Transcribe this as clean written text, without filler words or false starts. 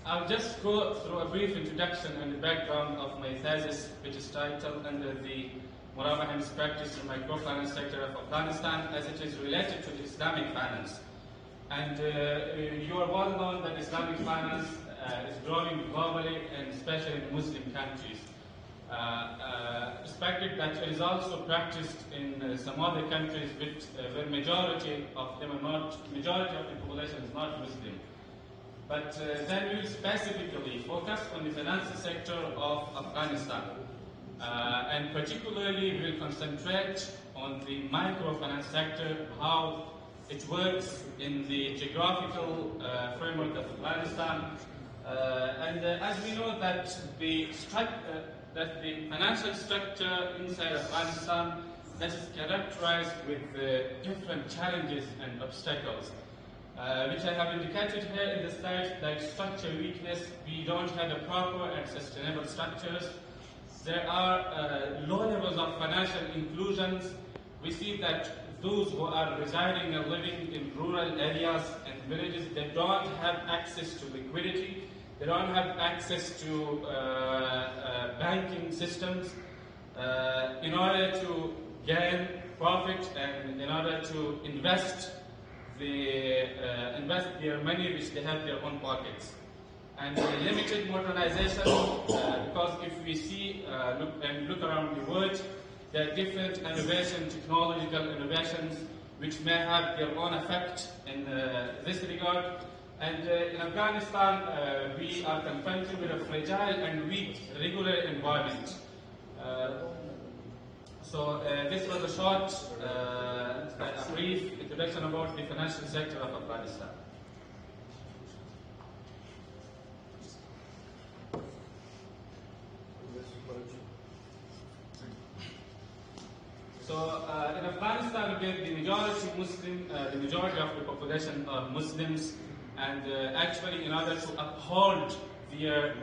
I'll just go through a brief introduction and the background of my thesis, which is titled under the Murabahan's Practice in Microfinance Sector of Afghanistan, as it is related to Islamic finance. And you are well known that Islamic finance is growing globally and especially in Muslim countries. Respected that it is also practiced in some other countries where majority of the population is not Muslim. But then we will specifically focus on the financial sector of Afghanistan. And particularly we will concentrate on the microfinance sector, how it works in the geographical framework of Afghanistan. As we know that the financial structure inside Afghanistan that is characterized with different challenges and obstacles. Which I have indicated here in the slide, like structure weakness, we don't have a proper and sustainable structures. There are low levels of financial inclusions. We see that those who are residing and living in rural areas and villages, they don't have access to liquidity, they don't have access to banking systems in order to gain profit and in order to invest their money which they have their own pockets. And limited modernization, because if we see, look around the world, there are different technological innovations which may have their own effect in this regard. And in Afghanistan, we are confronted with a fragile and weak regular environment. So this was a short, a brief introduction about the financial sector of Afghanistan. So in Afghanistan, the majority Muslim, the majority of the population are Muslims, and actually in order to uphold their